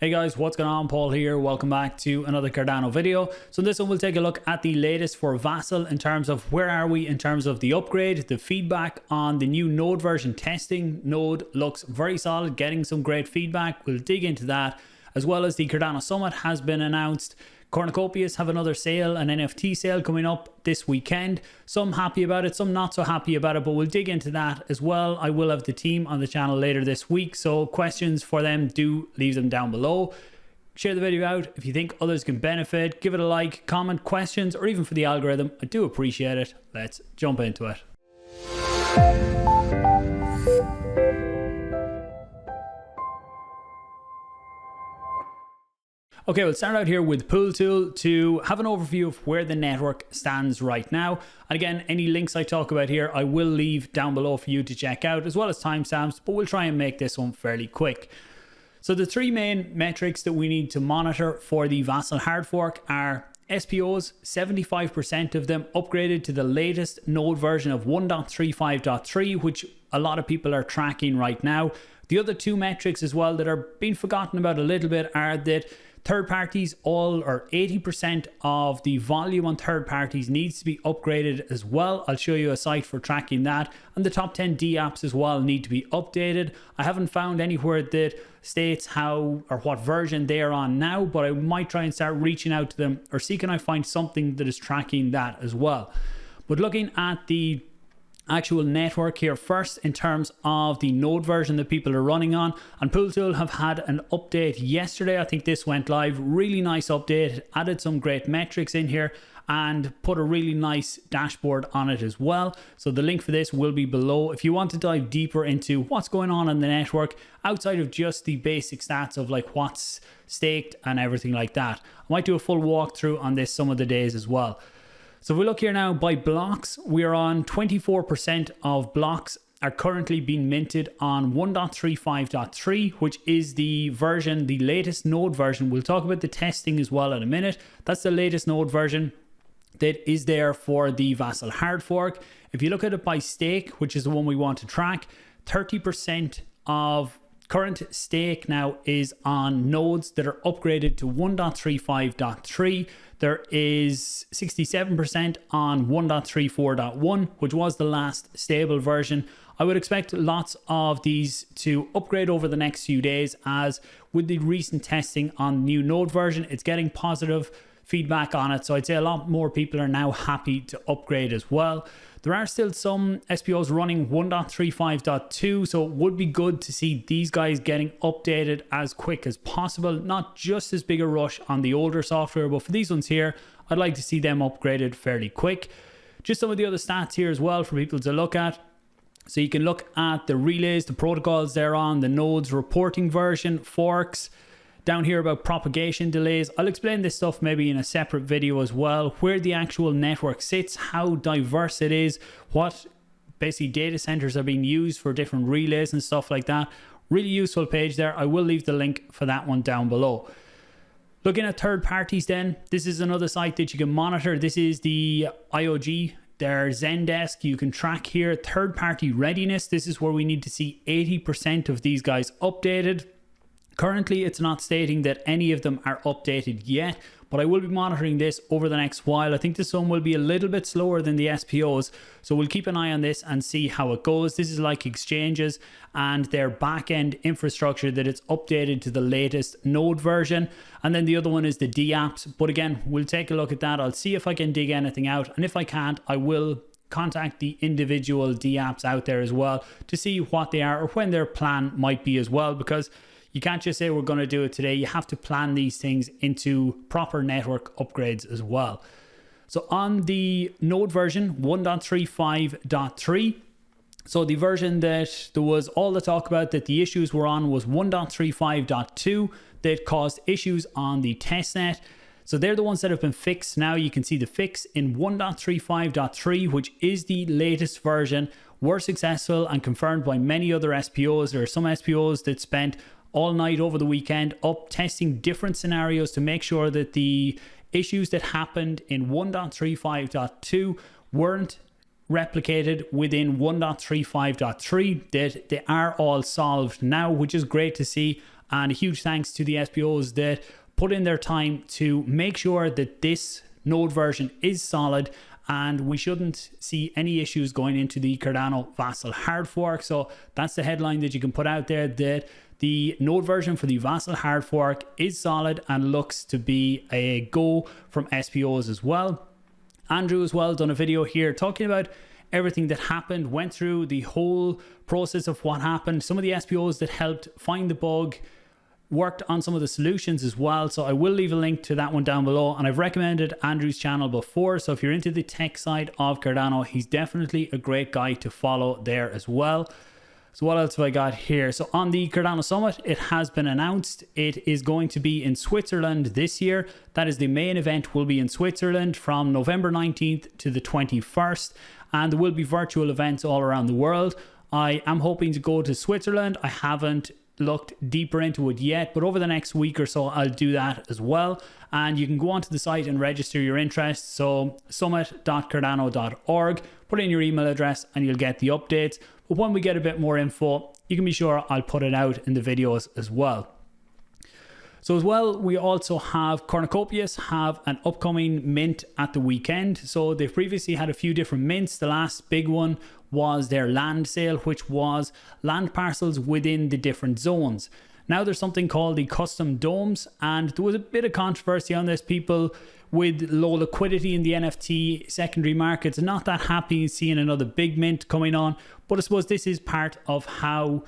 Hey guys, what's going on? Paul here. Welcome back to another Cardano video. So in this one, we'll take a look at the latest for Vasil in terms of where are we in terms of the upgrade, the feedback on the new node version testing. Node looks very solid, getting some great feedback. We'll dig into that, as well as the Cardano Summit has been announced. Cornucopias have another sale, an NFT sale coming up this weekend. Some happy about it, some not so happy about it, but we'll dig into that as well. I will have the team on the channel later this week, so questions for them, do leave them down below. Share the video out if you think others can benefit. Give it a like, comment, questions, or even for the algorithm. I do appreciate it. Let's jump into it. Okay, we'll start out here with Pool Tool to have an overview of where the network stands right now. And again, any links I talk about here, I will leave down below for you to check out, as well as timestamps, but we'll try and make this one fairly quick. So the three main metrics that we need to monitor for the Vasil Hard fork are SPOs, 75% of them upgraded to the latest node version of 1.35.3, which a lot of people are tracking right now. The other two metrics as well that are being forgotten about a little bit are that third parties, all or 80% of the volume on third parties needs to be upgraded as well. I'll show you a site for tracking that. And the top 10 D apps as well need to be updated. I haven't found anywhere that states how or what version they are on now, but I might try and start reaching out to them or see can I find something that is tracking that as well. But looking at the actual network here first in terms of the node version that people are running on, and Pool Tool have had an update yesterday. I think this went live. Really nice update, added some great metrics in here and put a really nice dashboard on it as well. So the link for this will be below if you want to dive deeper into what's going on in the network outside of just the basic stats of like what's staked and everything like that. I might do a full walkthrough on this some of the days as well. So if we look here now by blocks, we're on 24% of blocks are currently being minted on 1.35.3, which is the version, the latest node version. We'll talk about the testing as well in a minute. That's the latest node version that is there for the Vasil Hard fork. If you look at it by stake, which is the one we want to track, 30% of current stake now is on nodes that are upgraded to 1.35.3. There is 67% on 1.34.1, which was the last stable version. I would expect lots of these to upgrade over the next few days, as with the recent testing on the new node version, it's getting positive feedback on it. So I'd say a lot more people are now happy to upgrade as well. There are still some SPOs running 1.35.2, so it would be good to see these guys getting updated as quick as possible. Not just as big a rush on the older software, but for these ones here, I'd like to see them upgraded fairly quick. Just some of the other stats here as well for people to look at. So you can look at the relays, the protocols they're on, the nodes reporting version, forks. Down here about propagation delays. I'll explain this stuff maybe in a separate video as well, where the actual network sits, how diverse it is, what basically data centers are being used for different relays and stuff like that. Really useful page there. I will leave the link for that one down below. Looking at third parties then, this is another site that you can monitor. This is the IOG, their Zendesk. You can track here third party readiness. This is where we need to see 80% of these guys updated. Currently, it's not stating that any of them are updated yet, but I will be monitoring this over the next while. I think this one will be a little bit slower than the SPOs, so we'll keep an eye on this and see how it goes. This is like exchanges and their back-end infrastructure that it's updated to the latest node version. And then the other one is the D apps, but again, we'll take a look at that. I'll see if I can dig anything out, and if I can't, I will contact the individual D apps out there as well to see what they are or when their plan might be as well, because you can't just say we're going to do it today. You have to plan these things into proper network upgrades as well. So on the node version 1.35.3, so the version that there was all the talk about that the issues were on was 1.35.2 that caused issues on the testnet. So they're the ones that have been fixed. Now you can see the fix in 1.35.3, which is the latest version, were successful and confirmed by many other SPOs. There are some SPOs that spent all night over the weekend up testing different scenarios to make sure that the issues that happened in 1.35.2 weren't replicated within 1.35.3, that they are all solved now, which is great to see. And a huge thanks to the SPOs that put in their time to make sure that this node version is solid, and we shouldn't see any issues going into the Cardano Vasil Hard fork. So that's the headline that you can put out there, that the node version for the Vasil Hard fork is solid and looks to be a go from SPOs as well. Andrew as well done a video here talking about everything that happened, went through the whole process of what happened, some of the SPOs that helped find the bug, worked on some of the solutions as well. So I will leave a link to that one down below, and I've recommended Andrew's channel before, so if you're into the tech side of Cardano, he's definitely a great guy to follow there as well. So what else have I got here? So on the Cardano Summit, it has been announced it is going to be in Switzerland this year. That is the main event, will be in Switzerland from November 19th to the 21st, and there will be virtual events all around the world. I am hoping to go to Switzerland. I haven't looked deeper into it yet, but over the next week or so I'll do that as well. And you can go onto the site and register your interest. So summit.cardano.org, put in your email address and you'll get the updates. But when we get a bit more info, you can be sure I'll put it out in the videos as well. So as well, we also have Cornucopias have an upcoming mint at the weekend. So they've previously had a few different mints. The last big one was their land sale, which was land parcels within the different zones. Now there's something called the custom domes, and there was a bit of controversy on this. People with low liquidity in the NFT secondary markets are not that happy seeing another big mint coming on, but I suppose this is part of how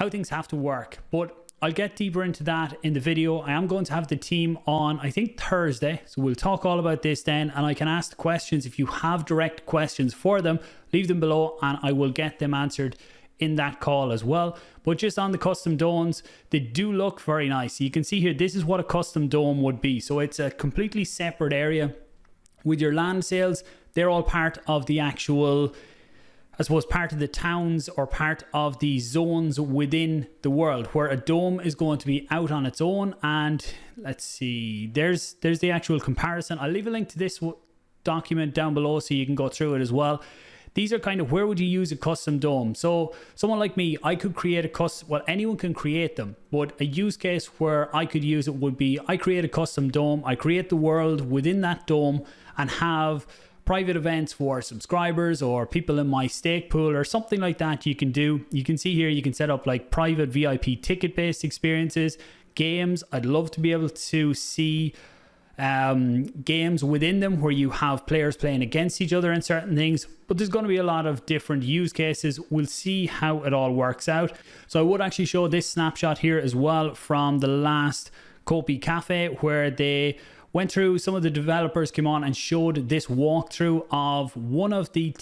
things have to work. But I'll get deeper into that in the video. I am going to have the team on, I think, Thursday. So we'll talk all about this then, and I can ask questions. If you have direct questions for them, leave them below and I will get them answered in that call as well. But just on the custom domes, they do look very nice. You can see here, this is what a custom dome would be. So it's a completely separate area with your land sales. They're all part of the actual, I suppose, part of the towns or part of the zones within the world, where a dome is going to be out on its own. And let's see, there's the actual comparison. I'll leave a link to this document down below so you can go through it as well. These are kind of where would you use a custom dome. So someone like me, I could create a custom, well, anyone can create them, but a use case where I could use it would be, I create a custom dome, I create the world within that dome and have private events for subscribers or people in my stake pool or something like that. You can do, you can see here, you can set up like private VIP ticket based experiences, games. I'd love to be able to see games within them where you have players playing against each other and certain things, but there's going to be a lot of different use cases. We'll see how it all works out. So I would actually show this snapshot here as well from the last Kopi Cafe, where they went through, some of the developers came on and showed this walkthrough of one of the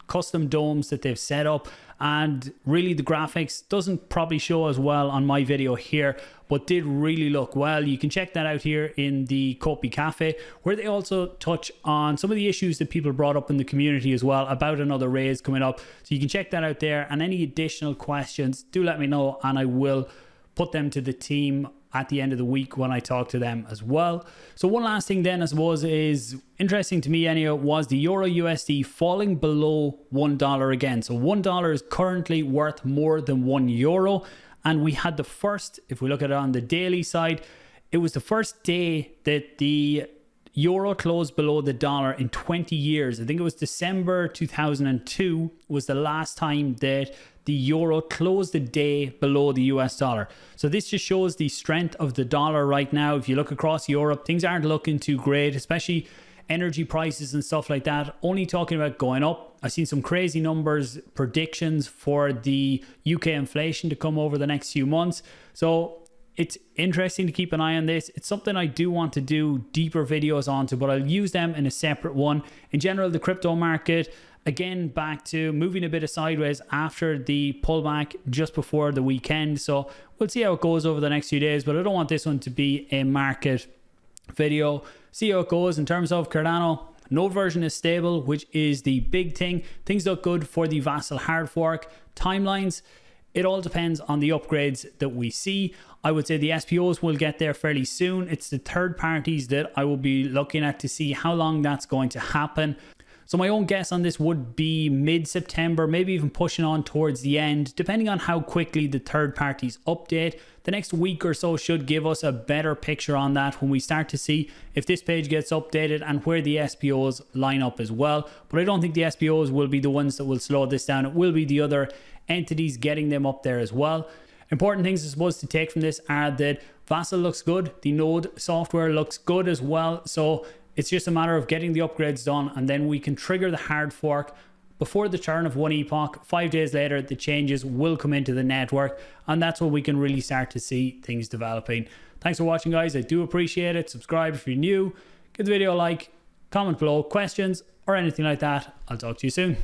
custom domes that they've set up, and really the graphics doesn't probably show as well on my video here, but did really look well. You can check that out here in the Kopi Cafe, where they also touch on some of the issues that people brought up in the community as well about another raise coming up. So you can check that out there, and any additional questions, do let me know and I will put them to the team at the end of the week when I talk to them as well. So one last thing then, I suppose, is interesting to me anyway, was the Euro USD falling below $1 again. So $1 is currently worth more than €1. And we had the first, if we look at it on the daily side, it was the first day that the euro closed below the dollar in 20 years. I think it was December 2002 was the last time that the euro closed a day below the US dollar. So this just shows the strength of the dollar right now. If you look across Europe, things aren't looking too great, especially energy prices and stuff like that, only talking about going up. I've seen some crazy numbers, predictions for the UK inflation to come over the next few months. So it's interesting to keep an eye on this. It's something I do want to do deeper videos onto, but I'll use them in a separate one. In general, the crypto market, again, back to moving a bit of sideways after the pullback just before the weekend. So we'll see how it goes over the next few days, but I don't want this one to be a market video. See how it goes in terms of Cardano. Node version is stable, which is the big thing. Things look good for the Vasil Hard fork. Timelines, it all depends on the upgrades that we see. I would say the SPOs will get there fairly soon. It's the third parties that I will be looking at to see how long that's going to happen. So my own guess on this would be mid-September, maybe even pushing on towards the end, depending on how quickly the third parties update. The next week or so should give us a better picture on that when we start to see if this page gets updated and where the SPOs line up as well. But I don't think the SPOs will be the ones that will slow this down. It will be the other entities getting them up there as well. Important things I suppose to take from this are that Vasil looks good, the node software looks good as well, so it's just a matter of getting the upgrades done, and then we can trigger the hard fork before the turn of one epoch. 5 days later, the changes will come into the network, and that's when we can really start to see things developing. Thanks for watching, guys. I do appreciate it. Subscribe if you're new. Give the video a like, comment below questions or anything like that. I'll talk to you soon.